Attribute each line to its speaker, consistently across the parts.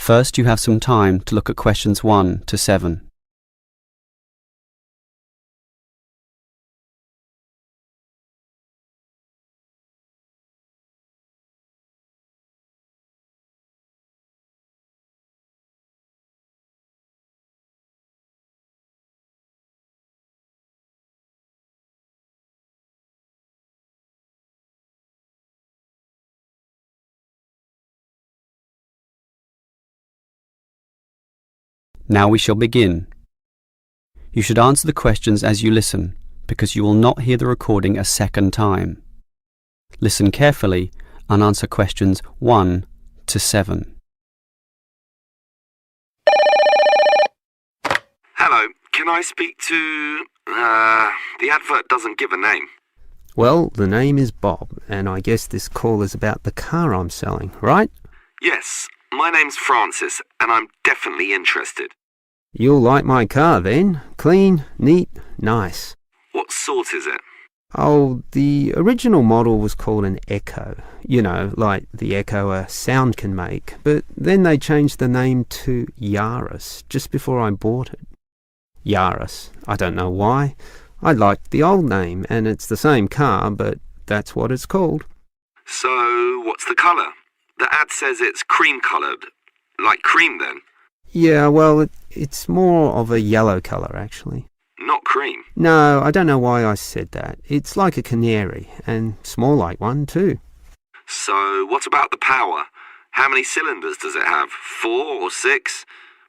Speaker 1: First, you have some time to look at questions 1 to 7. Now we shall begin. You should answer the questions as you listen, because you will not hear the recording a second time. Listen carefully and answer questions 1 to 7.
Speaker 2: Hello, can I speak to... the advert doesn't give a name.
Speaker 3: Well, the name is Bob, and I guess this call is about the car I'm selling, right?
Speaker 2: Yes, my name's Francis, and I'm definitely interested.
Speaker 3: You'll like my car then. Clean, neat, nice.
Speaker 2: What sort is it?
Speaker 3: Oh, the original model was called an Echo. You know, like the echo a sound can make. But then they changed the name to Yaris just before I bought it. Yaris. I don't know why. I liked the old name, and it's the same car, but that's what it's called.
Speaker 2: So, what's the colour? The ad says it's cream-coloured. Like cream, then?
Speaker 3: Yeah, well, it's more of a yellow colour, actually.
Speaker 2: Not cream?
Speaker 3: No, I don't know why I said that. It's like a canary, and small like one, too.
Speaker 2: So, what about the power? How many cylinders does it have? 4 or 6?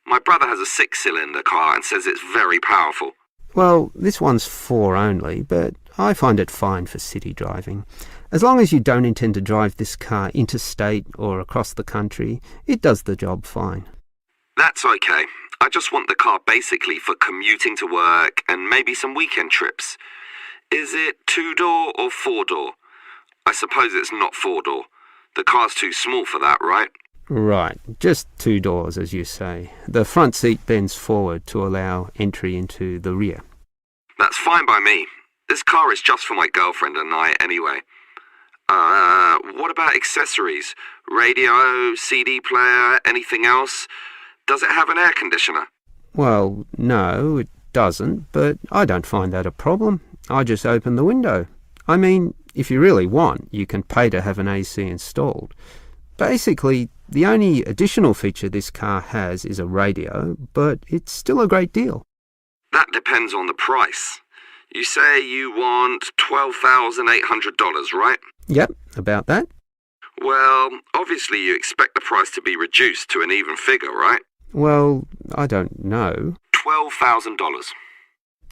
Speaker 2: My brother has a 6-cylinder car and says it's very powerful.
Speaker 3: Well, this one's 4 only, but I find it fine for city driving. As long as you don't intend to drive this car interstate or across the country, it does the job fine.
Speaker 2: That's okay. I just want the car basically for commuting to work and maybe some weekend trips. Is it 2-door or 4-door? I suppose it's not 4-door. The car's too small for that, right?
Speaker 3: Right, just 2 doors, as you say. The front seat bends forward to allow entry into the rear.
Speaker 2: That's fine by me. This car is just for my girlfriend and I anyway. What about accessories? Radio, CD player, anything else? Does it have an air conditioner?
Speaker 3: Well, no, it doesn't, but I don't find that a problem. I just open the window. I mean, if you really want, you can pay to have an AC installed. Basically, the only additional feature this car has is a radio, but it's still a great deal.
Speaker 2: That depends on the price. You say you want $12,800, right?
Speaker 3: Yep, about that.
Speaker 2: Well, obviously you expect the price to be reduced to an even figure, right?
Speaker 3: Well, I don't know.
Speaker 2: $12,000.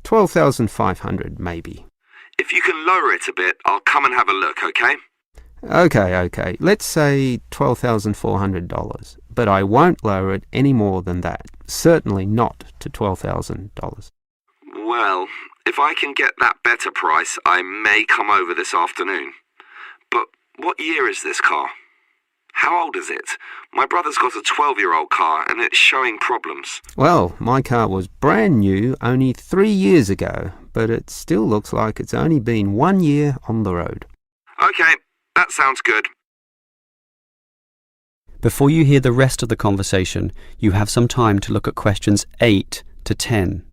Speaker 3: $12,500, maybe.
Speaker 2: If you can lower it a bit, I'll come and have a look, okay?
Speaker 3: Okay. Let's say $12,400, but I won't lower it any more than that. Certainly not to $12,000.
Speaker 2: Well, if I can get that better price, I may come over this afternoon. But what year is this car? How old is it? My brother's got a 12-year-old car and it's showing problems.
Speaker 3: Well, my car was brand new only 3 years ago, but it still looks like it's only been 1 year on the road.
Speaker 2: Okay, that sounds good.
Speaker 1: Before you hear the rest of the conversation, you have some time to look at questions 8 to 10.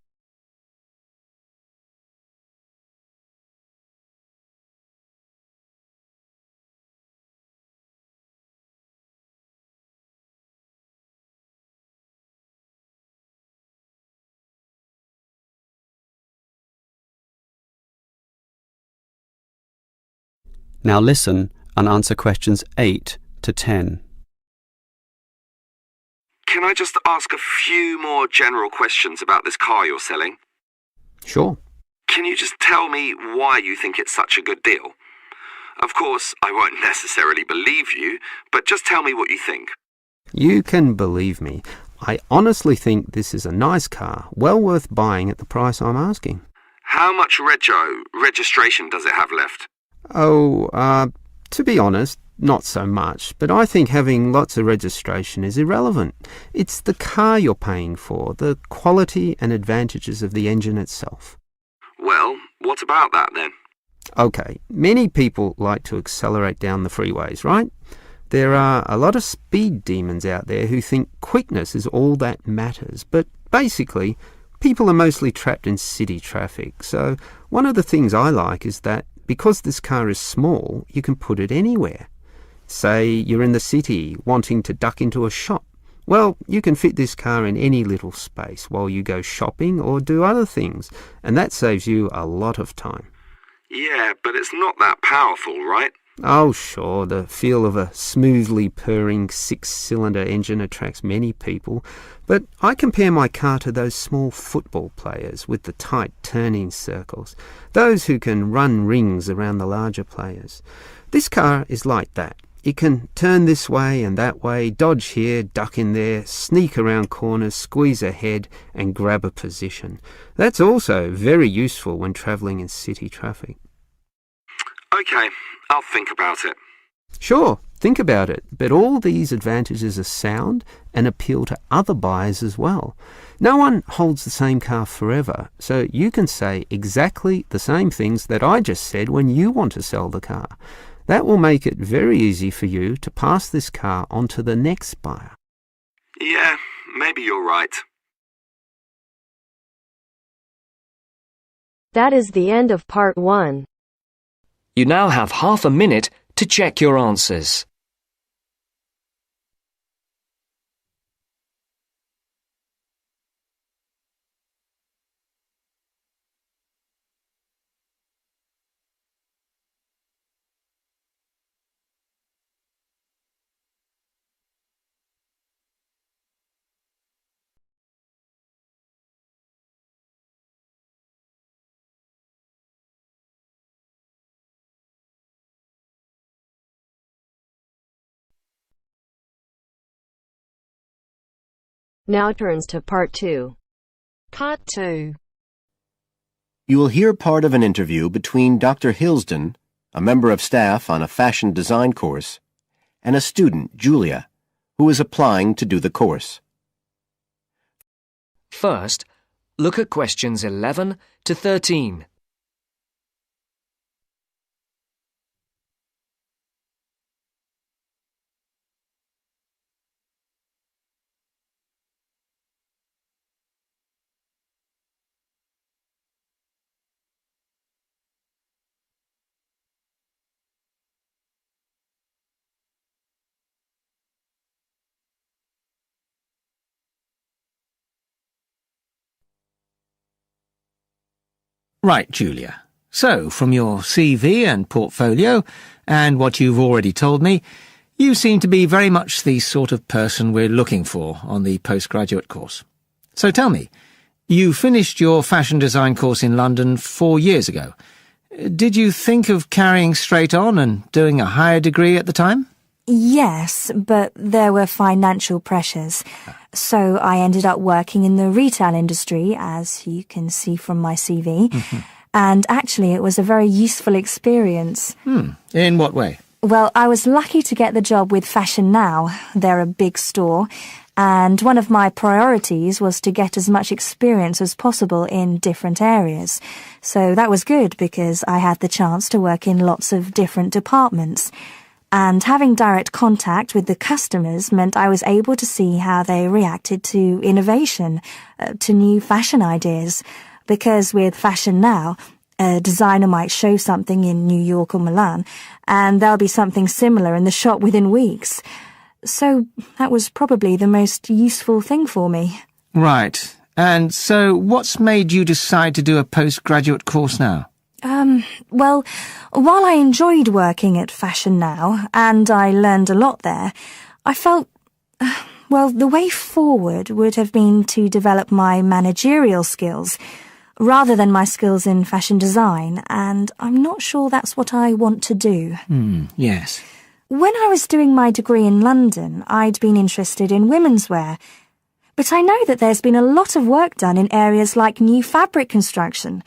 Speaker 1: Now listen and answer questions 8 to 10.
Speaker 2: Can I just ask a few more general questions about this car you're selling?
Speaker 3: Sure.
Speaker 2: Can you just tell me why you think it's such a good deal? Of course, I won't necessarily believe you, but just tell me what you think.
Speaker 3: You can believe me. I honestly think this is a nice car, well worth buying at the price I'm asking.
Speaker 2: How much registration does it have left?
Speaker 3: To be honest, not so much, but I think having lots of registration is irrelevant. It's the car you're paying for, the quality and advantages of the engine itself.
Speaker 2: Well, what about that then?
Speaker 3: Okay, many people like to accelerate down the freeways, right? There are a lot of speed demons out there who think quickness is all that matters, but basically, people are mostly trapped in city traffic. So one of the things I like is that because this car is small, you can put it anywhere. Say you're in the city wanting to duck into a shop. Well, you can fit this car in any little space while you go shopping or do other things, and that saves you a lot of time.
Speaker 2: Yeah, but it's not that powerful, right?
Speaker 3: Oh, sure, the feel of a smoothly purring six-cylinder engine attracts many people, but I compare my car to those small football players with the tight turning circles, those who can run rings around the larger players. This car is like that. It can turn this way and that way, dodge here, duck in there, sneak around corners, squeeze ahead and grab a position. That's also very useful when travelling in city traffic.
Speaker 2: Okay, I'll think about it.
Speaker 3: Sure, think about it, but all these advantages are sound and appeal to other buyers as well. No one holds the same car forever, so you can say exactly the same things that I just said when you want to sell the car. That will make it very easy for you to pass this car on to the next buyer.
Speaker 2: Yeah, maybe you're right.
Speaker 4: That is the end of part 1.
Speaker 5: You now have half a minute to check your answers.
Speaker 4: Now turns to part 2.
Speaker 6: Part 2.
Speaker 7: You will hear part of an interview between Dr. Hilsden, a member of staff on a fashion design course, and a student, Julia, who is applying to do the course.
Speaker 5: First, look at questions 11 to 13.
Speaker 8: Right, Julia. So, from your CV and portfolio, and what you've already told me, you seem to be very much the sort of person we're looking for on the postgraduate course. So tell me, you finished your fashion design course in London 4 years ago. Did you think of carrying straight on and doing a higher degree at the time?
Speaker 9: Yes, but there were financial pressures. So I ended up working in the retail industry, as you can see from my CV. And actually, it was a very useful experience.
Speaker 8: In what way?
Speaker 9: Well, I was lucky to get the job with Fashion Now. They're a big store. And one of my priorities was to get as much experience as possible in different areas. So that was good because I had the chance to work in lots of different departments. And having direct contact with the customers meant I was able to see how they reacted to innovation, to new fashion ideas. Because with Fashion Now, a designer might show something in New York or Milan, and there'll be something similar in the shop within weeks. So that was probably the most useful thing for me.
Speaker 8: Right. And so what's made you decide to do a postgraduate course now?
Speaker 9: Well, while I enjoyed working at Fashion Now, and I learned a lot there, I felt, the way forward would have been to develop my managerial skills, rather than my skills in fashion design, and I'm not sure that's what I want to do.
Speaker 8: Yes.
Speaker 9: When I was doing my degree in London, I'd been interested in women's wear, but I know that there's been a lot of work done in areas like new fabric construction.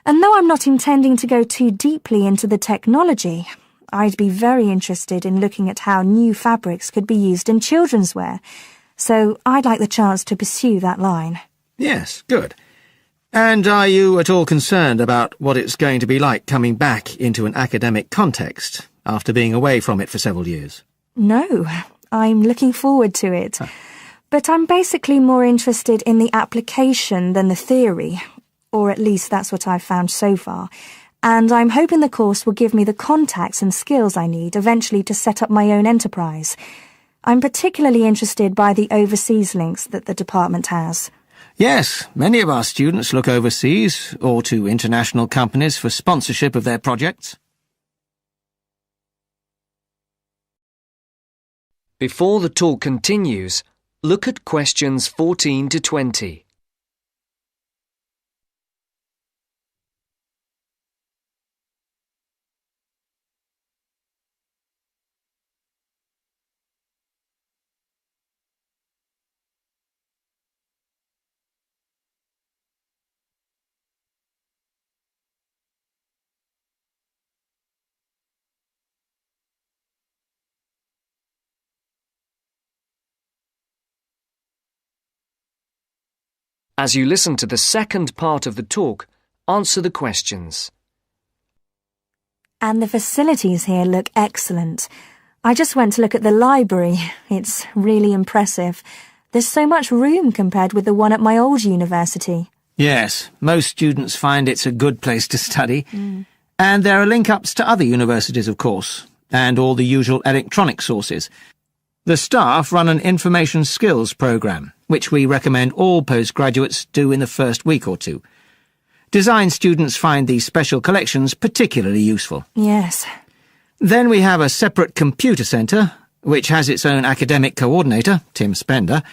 Speaker 9: And though I'm not intending to go too deeply into the technology, I'd be very interested in looking at how new fabrics could be used in children's wear. So I'd like the chance to pursue that line.
Speaker 8: Yes, good. And are you at all concerned about what it's going to be like coming back into an academic context after being away from it for several years?
Speaker 9: No, I'm looking forward to it. But I'm basically more interested in the application than the theory, or at least that's what I've found so far. And I'm hoping the course will give me the contacts and skills I need eventually to set up my own enterprise. I'm particularly interested by the overseas links that the department has.
Speaker 8: Yes, many of our students look overseas or to international companies for sponsorship of their projects.
Speaker 5: Before the talk continues, look at questions 14 to 20. As you listen to the second part of the talk, answer the questions.
Speaker 9: And the facilities here look excellent. I just went to look at the library. It's really impressive. There's so much room compared with the one at my old university.
Speaker 8: Yes, most students find it's a good place to study. And there are link-ups to other universities, of course, and all the usual electronic sources. The staff run an information skills programme, which we recommend all postgraduates do in the first week or two. Design students find these special collections particularly useful.
Speaker 9: Yes.
Speaker 8: Then we have a separate computer centre, which has its own academic coordinator, Tim Spender.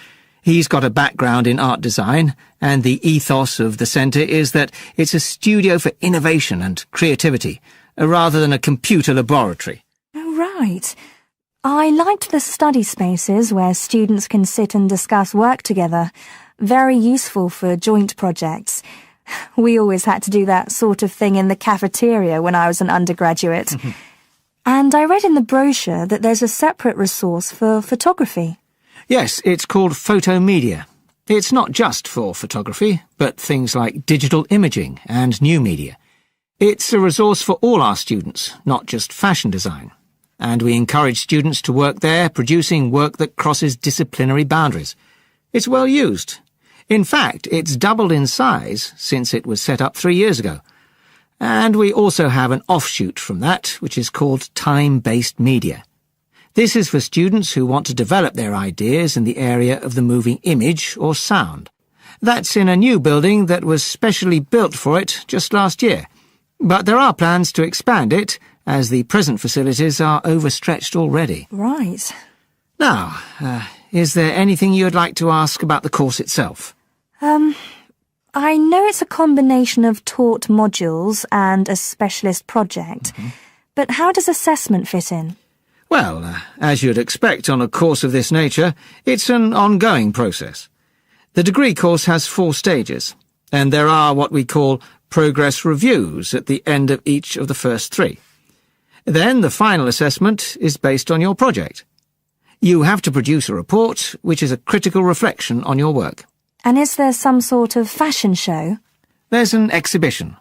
Speaker 8: He's got a background in art design, and the ethos of the centre is that it's a studio for innovation and creativity, rather than a computer laboratory.
Speaker 9: Oh, right. I liked the study spaces where students can sit and discuss work together. Very useful for joint projects. We always had to do that sort of thing in the cafeteria when I was an undergraduate. And I read in the brochure that there's a separate resource for photography.
Speaker 8: Yes, it's called Photomedia. It's not just for photography, but things like digital imaging and new media. It's a resource for all our students, not just fashion design. And we encourage students to work there, producing work that crosses disciplinary boundaries. It's well used. In fact, it's doubled in size since it was set up 3 years ago. And we also have an offshoot from that, which is called time-based media. This is for students who want to develop their ideas in the area of the moving image or sound. That's in a new building that was specially built for it just last year. But there are plans to expand it, as the present facilities are overstretched already.
Speaker 9: Right.
Speaker 8: Now, is there anything you'd like to ask about the course itself?
Speaker 9: I know it's a combination of taught modules and a specialist project, but how does assessment fit in?
Speaker 8: Well, as you'd expect on a course of this nature, it's an ongoing process. The degree course has 4 stages, and there are what we call progress reviews at the end of each of the first 3. Then the final assessment is based on your project. You have to produce a report, which is a critical reflection on your work.
Speaker 9: And is there some sort of fashion show?
Speaker 8: There's an exhibition.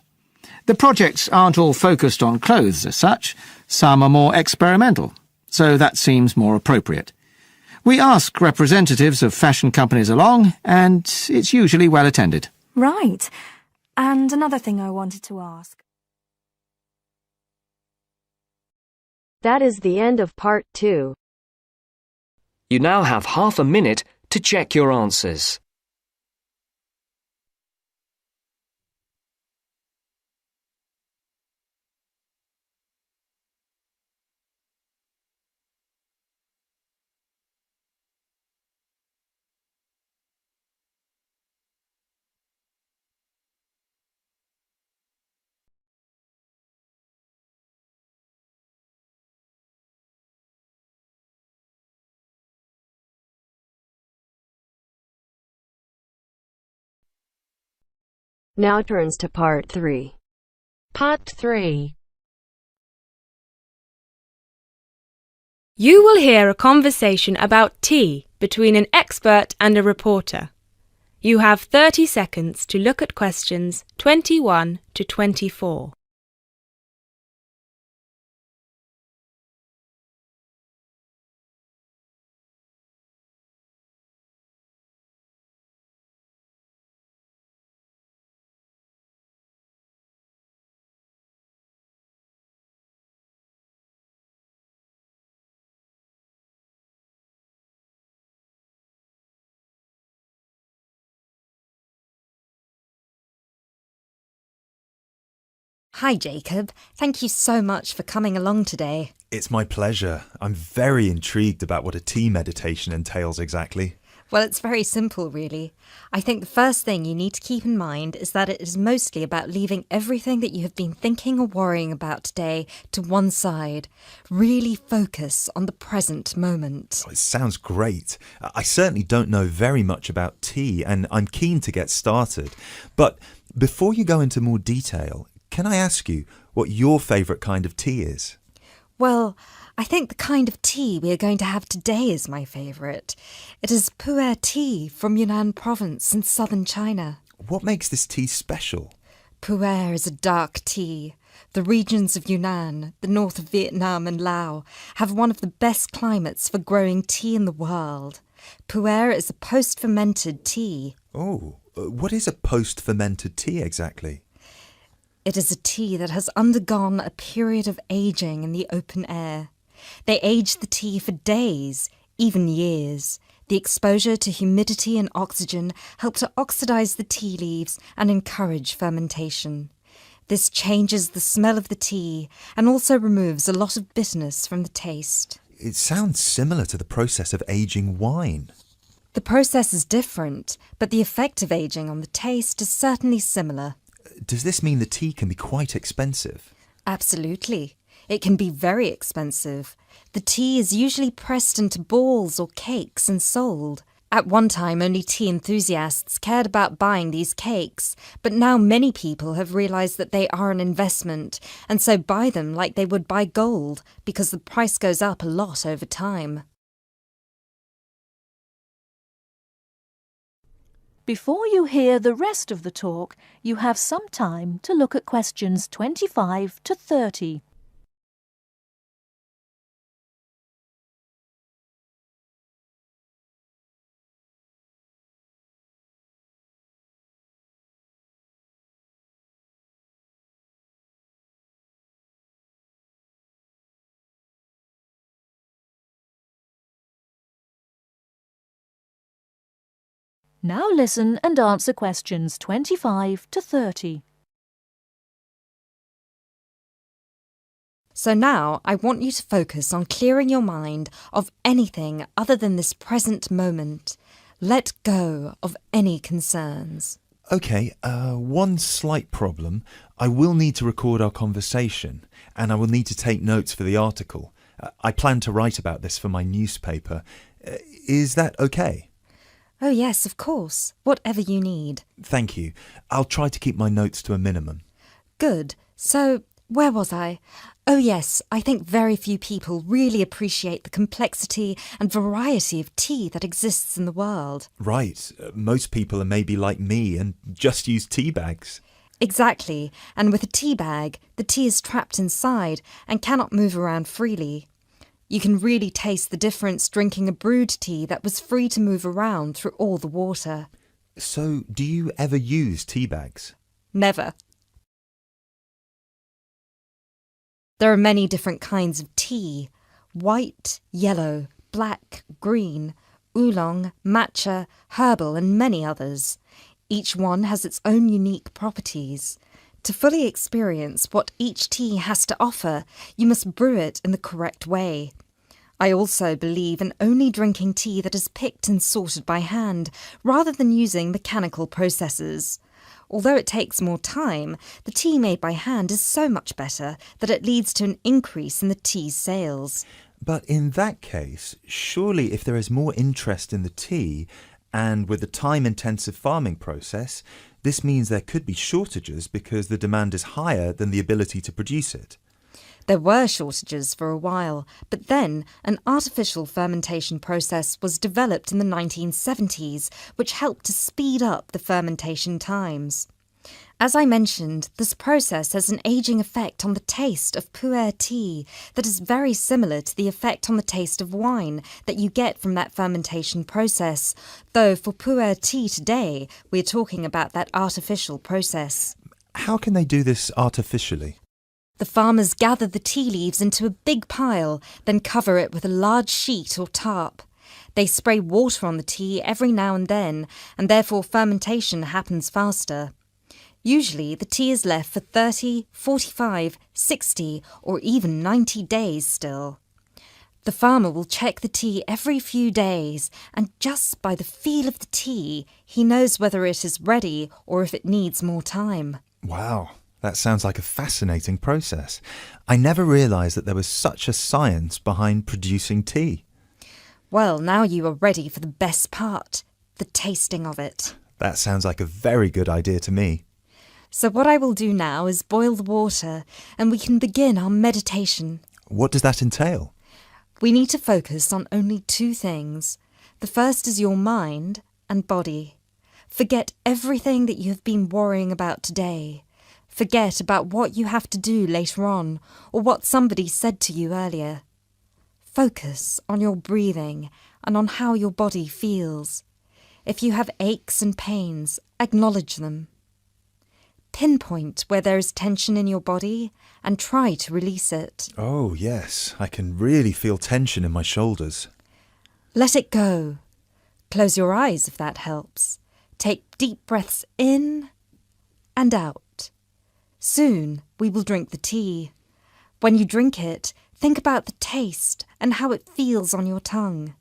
Speaker 8: The projects aren't all focused on clothes as such. Some are more experimental, so that seems more appropriate. We ask representatives of fashion companies along, and it's usually well attended.
Speaker 9: Right. And another thing I wanted to ask.
Speaker 4: That is the end of part 2.
Speaker 5: You now have half a minute to check your answers.
Speaker 4: Now turns to part 3.
Speaker 6: Part 3.
Speaker 10: You will hear a conversation about tea between an expert and a reporter. You have 30 seconds to look at questions 21 to 24.
Speaker 11: Hi, Jacob. Thank you so much for coming along today.
Speaker 12: It's my pleasure. I'm very intrigued about what a tea meditation entails exactly.
Speaker 11: Well, it's very simple, really. I think the first thing you need to keep in mind is that it is mostly about leaving everything that you have been thinking or worrying about today to one side. Really focus on the present moment.
Speaker 12: Oh, it sounds great. I certainly don't know very much about tea, and I'm keen to get started. But before you go into more detail, can I ask you what your favourite kind of tea is?
Speaker 11: Well, I think the kind of tea we are going to have today is my favourite. It is pu'er tea from Yunnan province in southern China.
Speaker 12: What makes this tea special?
Speaker 11: Pu'er is a dark tea. The regions of Yunnan, the north of Vietnam and Laos, have one of the best climates for growing tea in the world. Pu'er is a post-fermented tea.
Speaker 12: Oh, what is a post-fermented tea exactly?
Speaker 11: It is a tea that has undergone a period of aging in the open air. They age the tea for days, even years. The exposure to humidity and oxygen help to oxidize the tea leaves and encourage fermentation. This changes the smell of the tea and also removes a lot of bitterness from the taste.
Speaker 12: It sounds similar to the process of aging wine.
Speaker 11: The process is different, but the effect of aging on the taste is certainly similar.
Speaker 12: Does this mean the tea can be quite expensive?
Speaker 11: Absolutely. It can be very expensive. The tea is usually pressed into balls or cakes and sold. At one time, only tea enthusiasts cared about buying these cakes, but now many people have realised that they are an investment, and so buy them like they would buy gold, because the price goes up a lot over time.
Speaker 6: Before you hear the rest of the talk, you have some time to look at questions 25 to 30. Now listen and answer questions 25 to 30.
Speaker 11: So now I want you to focus on clearing your mind of anything other than this present moment. Let go of any concerns.
Speaker 12: OK, one slight problem. I will need to record our conversation, and I will need to take notes for the article. I plan to write about this for my newspaper. Is that OK?
Speaker 11: Oh yes, of course. Whatever you need.
Speaker 12: Thank you. I'll try to keep my notes to a minimum.
Speaker 11: Good. So, where was I? Oh yes, I think very few people really appreciate the complexity and variety of tea that exists in the world.
Speaker 12: Right. Most people are maybe like me and just use tea bags.
Speaker 11: Exactly. And with a tea bag, the tea is trapped inside and cannot move around freely. You can really taste the difference drinking a brewed tea that was free to move around through all the water.
Speaker 12: So, do you ever use tea bags?
Speaker 11: Never. There are many different kinds of tea: white, yellow, black, green, oolong, matcha, herbal and many others. Each one has its own unique properties. To fully experience what each tea has to offer, you must brew it in the correct way. I also believe in only drinking tea that is picked and sorted by hand, rather than using mechanical processes. Although it takes more time, the tea made by hand is so much better that it leads to an increase in the tea's sales.
Speaker 12: But in that case, surely if there is more interest in the tea, and with the time-intensive farming process, this means there could be shortages because the demand is higher than the ability to produce it.
Speaker 11: There were shortages for a while, but then an artificial fermentation process was developed in the 1970s, which helped to speed up the fermentation times. As I mentioned, this process has an aging effect on the taste of pu'er tea that is very similar to the effect on the taste of wine that you get from that fermentation process, though for pu'er tea today, we're talking about that artificial process.
Speaker 12: How can they do this artificially?
Speaker 11: The farmers gather the tea leaves into a big pile, then cover it with a large sheet or tarp. They spray water on the tea every now and then, and therefore fermentation happens faster. Usually the tea is left for 30, 45, 60 or even 90 days still. The farmer will check the tea every few days, and just by the feel of the tea, he knows whether it is ready or if it needs more time.
Speaker 12: Wow, that sounds like a fascinating process. I never realised that there was such a science behind producing tea.
Speaker 11: Well, now you are ready for the best part, the tasting of it.
Speaker 12: That sounds like a very good idea to me.
Speaker 11: So what I will do now is boil the water, and we can begin our meditation.
Speaker 12: What does that entail?
Speaker 11: We need to focus on only two things. The first is your mind and body. Forget everything that you have been worrying about today. Forget about what you have to do later on or what somebody said to you earlier. Focus on your breathing and on how your body feels. If you have aches and pains, acknowledge them. Pinpoint where there is tension in your body and try to release it.
Speaker 12: Oh, yes. I can really feel tension in my shoulders.
Speaker 11: Let it go. Close your eyes if that helps. Take deep breaths in and out. Soon we will drink the tea. When you drink it, think about the taste and how it feels on your tongue.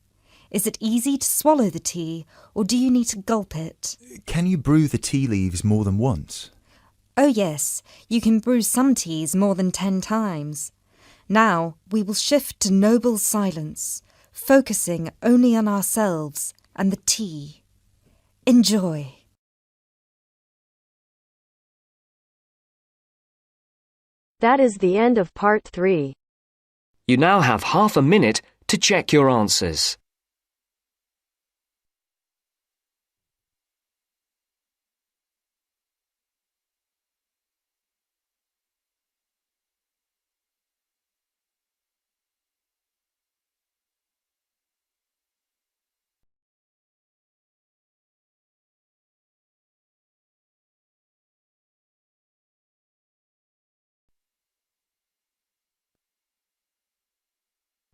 Speaker 11: Is it easy to swallow the tea, or do you need to gulp it?
Speaker 12: Can you brew the tea leaves more than once?
Speaker 11: Oh yes, you can brew some teas more than 10 times. Now we will shift to noble silence, focusing only on ourselves and the tea. Enjoy.
Speaker 4: That is the end of part 3.
Speaker 5: You now have half a minute to check your answers.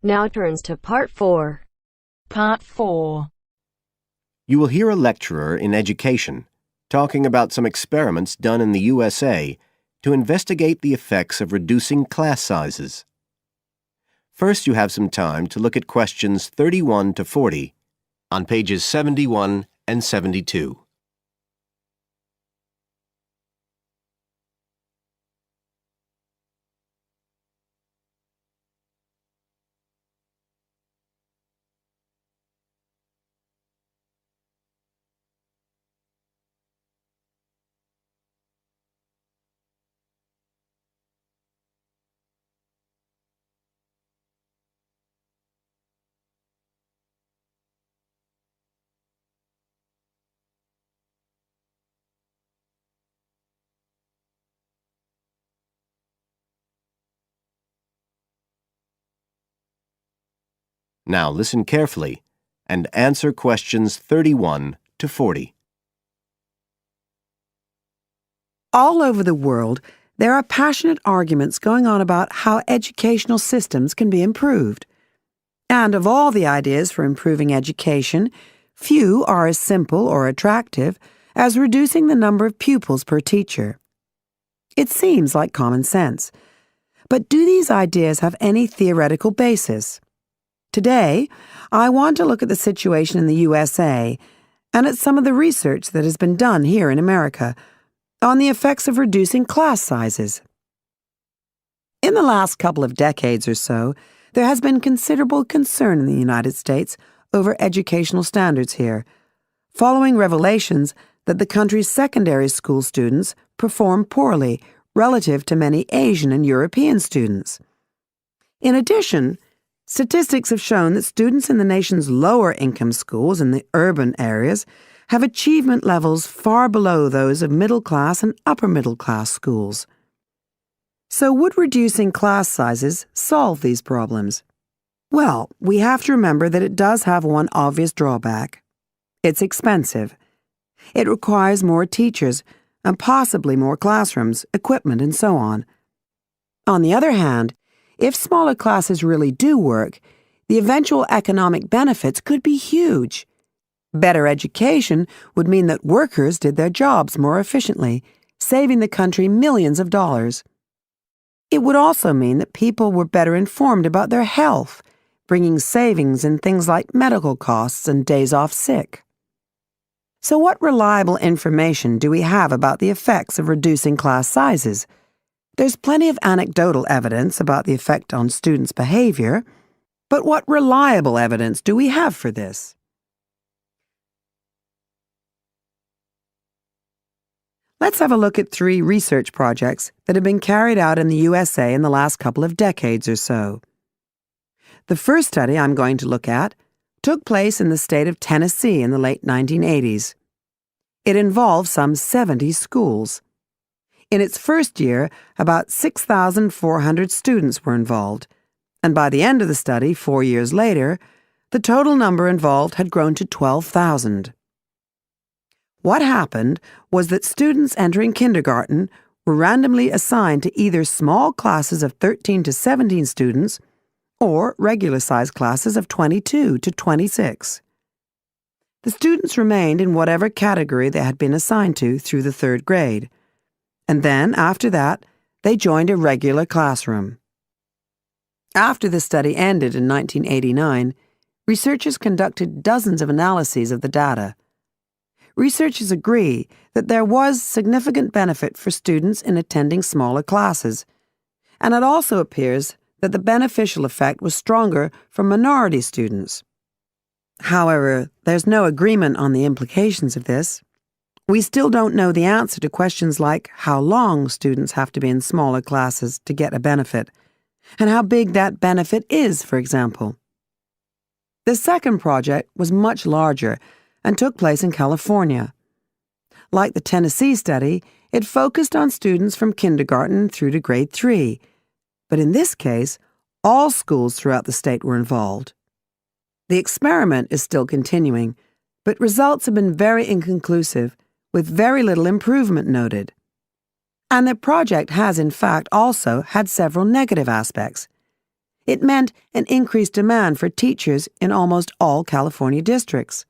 Speaker 4: Now turns to part 4.
Speaker 6: Part 4.
Speaker 7: You will hear a lecturer in education talking about some experiments done in the USA to investigate the effects of reducing class sizes. First, you have some time to look at questions 31 to 40 on pages 71 and 72. Now listen carefully and answer questions 31 to 40.
Speaker 13: All over the world, there are passionate arguments going on about how educational systems can be improved. And of all the ideas for improving education, few are as simple or attractive as reducing the number of pupils per teacher. It seems like common sense. But do these ideas have any theoretical basis? Today, I want to look at the situation in the USA and at some of the research that has been done here in America on the effects of reducing class sizes. In the last couple of decades or so, there has been considerable concern in the United States over educational standards here, following revelations that the country's secondary school students perform poorly relative to many Asian and European students. In addition, statistics have shown that students in the nation's lower-income schools in the urban areas have achievement levels far below those of middle-class and upper-middle-class schools. So would reducing class sizes solve these problems? Well, we have to remember that it does have one obvious drawback. It's expensive. It requires more teachers and possibly more classrooms, equipment, and so on. On the other hand, if smaller classes really do work, the eventual economic benefits could be huge. Better education would mean that workers did their jobs more efficiently, saving the country millions of dollars. It would also mean that people were better informed about their health, bringing savings in things like medical costs and days off sick. So what reliable information do we have about the effects of reducing class sizes? There's plenty of anecdotal evidence about the effect on students' behavior, but what reliable evidence do we have for this? Let's have a look at 3 research projects that have been carried out in the USA in the last couple of decades or so. The first study I'm going to look at took place in the state of Tennessee in the late 1980s. It involved some 70 schools. In its first year, about 6,400 students were involved, and by the end of the study, 4 years later, the total number involved had grown to 12,000. What happened was that students entering kindergarten were randomly assigned to either small classes of 13 to 17 students or regular-sized classes of 22 to 26. The students remained in whatever category they had been assigned to through the 3rd grade, and then, after that, they joined a regular classroom. After the study ended in 1989, researchers conducted dozens of analyses of the data. Researchers agree that there was significant benefit for students in attending smaller classes, and it also appears that the beneficial effect was stronger for minority students. However, there's no agreement on the implications of this. We still don't know the answer to questions like how long students have to be in smaller classes to get a benefit, and how big that benefit is, for example. The second project was much larger and took place in California. Like the Tennessee study, it focused on students from kindergarten through to grade 3, but in this case, all schools throughout the state were involved. The experiment is still continuing, but results have been very inconclusive, with very little improvement noted. And the project has, in fact, also had several negative aspects. It meant an increased demand for teachers in almost all California districts.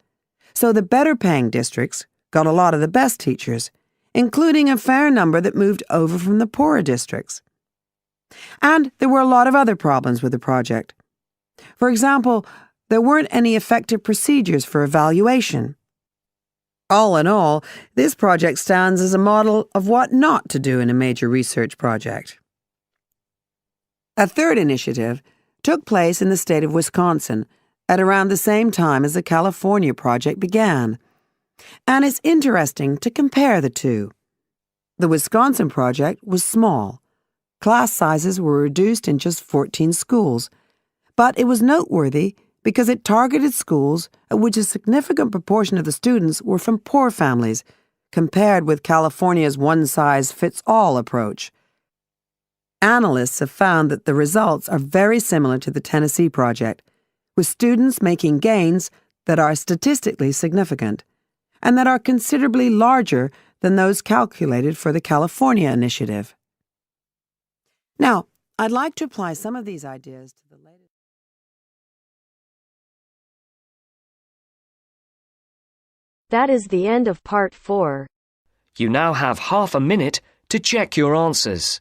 Speaker 13: So the better-paying districts got a lot of the best teachers, including a fair number that moved over from the poorer districts. And there were a lot of other problems with the project. For example, there weren't any effective procedures for evaluation. All in all, this project stands as a model of what not to do in a major research project. A third initiative took place in the state of Wisconsin at around the same time as the California project began, and it's interesting to compare the two. The Wisconsin project was small. Class sizes were reduced in just 14 schools, but it was noteworthy because it targeted schools at which a significant proportion of the students were from poor families, compared with California's one-size-fits-all approach. Analysts have found that the results are very similar to the Tennessee project, with students making gains that are statistically significant, and that are considerably larger than those calculated for the California initiative. Now, I'd like to apply some of these ideas to the latest.
Speaker 4: That is the end of part 4.
Speaker 5: You now have half a minute to check your answers.